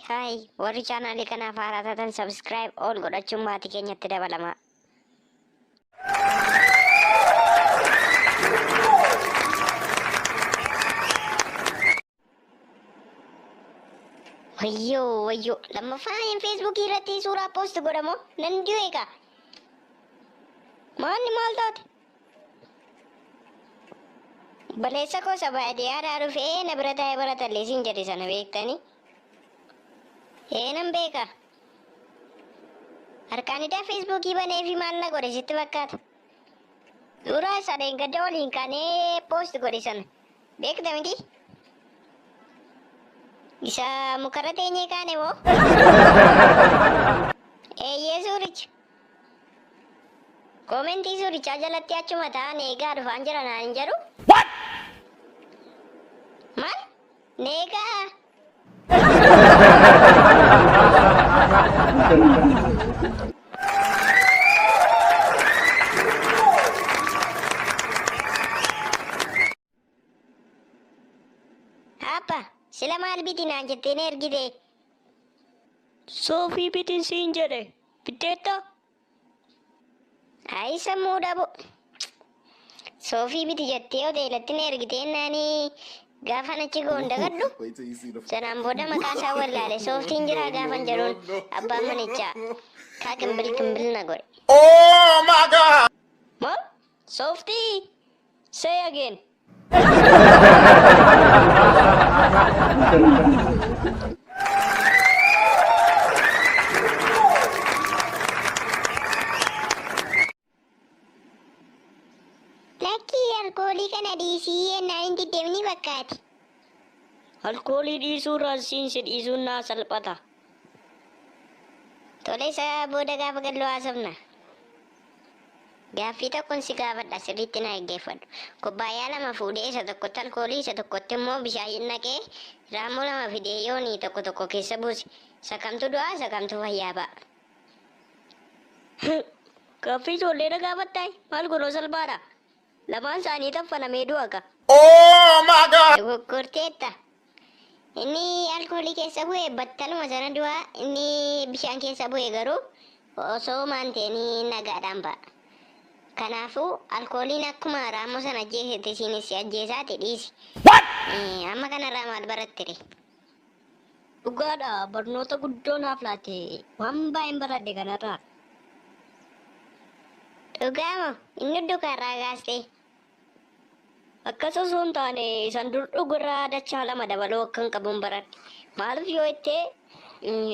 Hai, warri channel kanaaf haaraa taatan subscribe all godhachuun maatii keenyatti dabalama. Wayyo, lammaffaan Facebook irratti suuraa post godhamu nan du'eeka. Maal taate? Baleessa koo baadiyyaadhaa dhufee na bira taa'ee baratallee siin jedhe sana beektanii? Nan beeka. Harkaan idaa Facebookii banee fi maal na godhe sitti fakkaata? Suuraa sadeen gadda waliin kaanee post godhe sana beekta miti? Isa mukarra teenyee kaane moo? Eeyyee suuricha. Koomentii suurichaa jalatti achuma ta'an eegaa dhufaan jira naan hin jedhu? Maal? Neegaa? Apa? Sila maal biti naan jettee na ergite? Soofii bitiin siin jedhe bitteetta? Ayi sammuu dhabu. Soofii biti jettee hoteelatti na ergitee naanii gaafa nachi goonda gadhu. Sanaan booda maqaa isaa wallaale sooftiin jira gaafan jedhuun abbaan manichaa kaa kimbil na godhe. Oh my God! Maal? Sooftii? Say again. Lakkii alkoolii kana dhiisii ennaan hin diddemni bakkaati. Alkoolii dhiisuurraan siin si dhiisuun naa salphata. Tole isaa booda gaafa galloo haasofna. Gaaffii tokkoon si gaafadha sirriitti na eeggeeffadhu. Kubbaayyaa lama fuudhee isa tokkotti alkoolii isa tokkotti immoo bishaan naqee raammoo lama fidee yoonii tokko keessa buusi. Isa kamtu du'aa isa kamtu fayyaa ba'a. Gaaffii ijoollee na gaafattaay maal godhoo salphaadha. Lamaan isaanii taffanamee du'a ka. Oh my God! Dogoggorteetta. Inni alkoolii keessa bu'e battaluma sana du'a inni bishaan keessa bu'e garuu osoo maanteenii nagaadhaan ba'a. Kanaafuu alkooliin akkuma raammoo sana ajjeesete isiinis si ajjeesaate dhiisi. Amma kanarraa maal barattire? Dhugaadha barnoota guddoo naaf laatte waan baay'een baradhe kanarraa. Dhugaamo inni dhugaarraa gaastee. Akkas osoo hin taane isan dur dhugurraa dachaa lama dabaloo akkan qabuun baradhe. Maaliif yoo ittee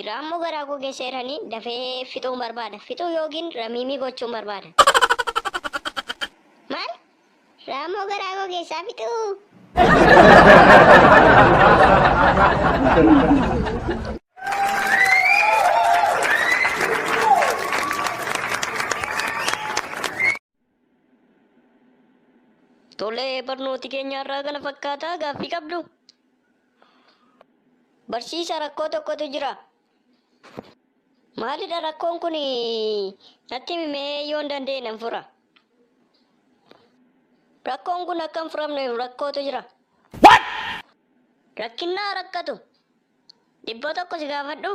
raammoo garaa koo keessa jiranii dafee fixuun barbaada. Fixuu yookiin ramiimii gochuun barbaada. Maal? Raammoo garaa koo keessaa fixuu? Tolee barnooti keenyarraa kana fakkaataa gaaffii qabdu. Barsiisa rakkoo tokkotu jira. Maalidha rakkoon kun natti himee yoo hin dandeenye nan fura. Rakkoon kun akka hin furamne rakkootu jira. Rakkinnaa rakkatu. Dhibba tokko si gaafadhu.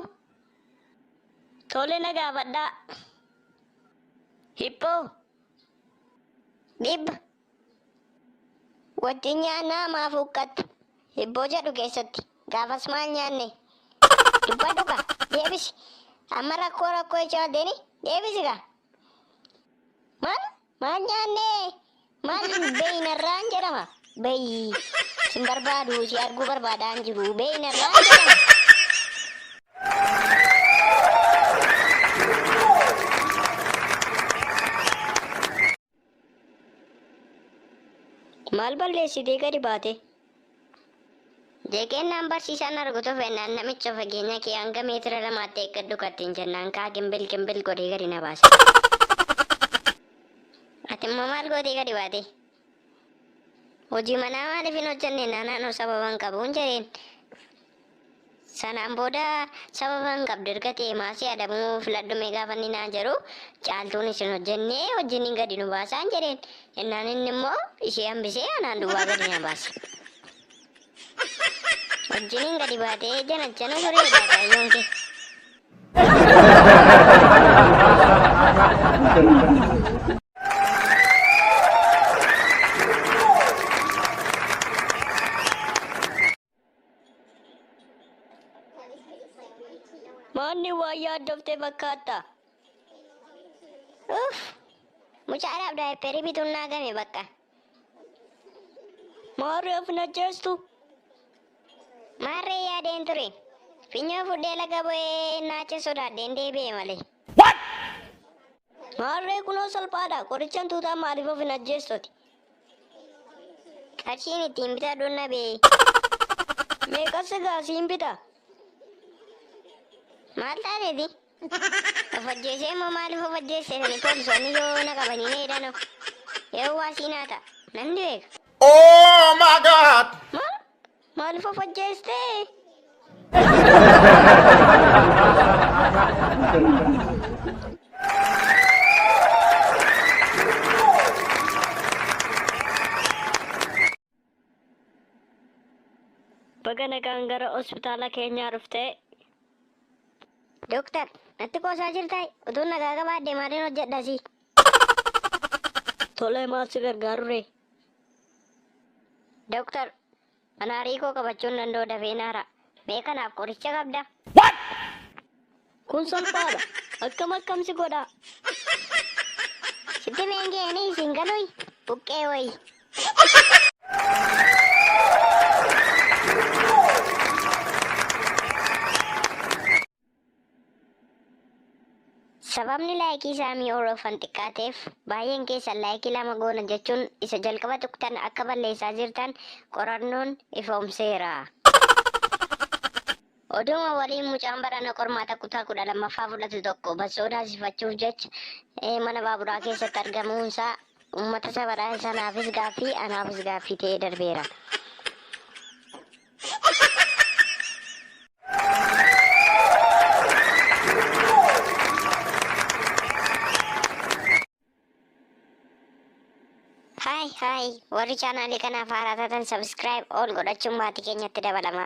Tole na gaafadhaa. Hibboo. Dhibba. Wajjin nyaannaa maaf huqqattu? Hibboo jedhu keessatti gaafas maal nyaanne? Dhibba dhuga deebisi. Amma rakkoo ijaa deeni deebisi gaa. Maal nyaanne? Maal beeynarraan jedhama? Beeyi sin barbaadu si arguu barbaadaan jiru beeynarraan jedhama. Maal balleessitee gadi baate? Jeeqennaan barsiisaan argutu fennaan namicha fageenya kee hanga meetira lamaatti eeggadhu kattiin jennaan kaa kimbil godhee gadi na baase. Ati immoo maal gootee gadi baate? Hojii manaa maaliif hin hojjenne naannoo sababan qabuun jedheen. Sanaan booda sababan qabdu erga ta'e maasii adamuu filadhume gaafa inni naan jedhu caaltuun isin hojjennee wajjin gadi nu baasaan jedheen. Innaan inni immoo ishee hambisee anaan duwwaa gadi na baase. wajjiniin gadi baatee janachana tureedha kaayyoon kee. Manni waa yaaddoftee fakkaata. Mucaadhaaf daayippeerii bituun naa game bakka. Maarree of najjeestu. Maarree yaadeen ture. Finyoo fuudhee laga bu'ee naacha sodaadheen deebi'e malee. Maarree kunoo salphaadha. Qorichaan tuutaa maaliif of najjeestoti? Qarshiin ittiin bitadhuun na bee. Meeqas gaasiin bita? Maal taateeti? Of ajjeesee immoo maaliif of ajjeesseetani poolisoonni yoo na qabanii na hidhano. Yoo waasii naata. Nan beeka. Oh my God! Maal? Maaliif of ajjeestee? Baga nagaan gara hospitaala keenyaa dhuftee. Dooktar, natti qoosaa jirtaa? Utuu nagaa qabaadde maaliin hojjedhasi? Tolee maal si gargaaru ree? Dooktar, anaarii koo qabachuun danda'u dafee naara. Mee kanaaf qoricha qabda? Kun salphaadha. Akkam si godhaa? Sitti meengeeni isin galuy? Buqqee wayi. Sababni laayikii saamii Orofan xiqqaateef baay'een keessan laayikii 2 goona jechuun isa jalqaba tuqtan akka balleessaa jirtan qorannoon ifoomseera. Oduma waliin mucaan barana qormaata kutaa 12ffaa fudhatu tokko bassoo taasifachuuf jecha mana baaburaa keessatti argamuunsaa uummata sabaraa sanaafis gaaffii anaafis gaaffii ta'ee darbeera. Hai, warri chaanaalii kanaaf haaraa taatan subscribe ol godhachuun maatii keenyatti dabalama.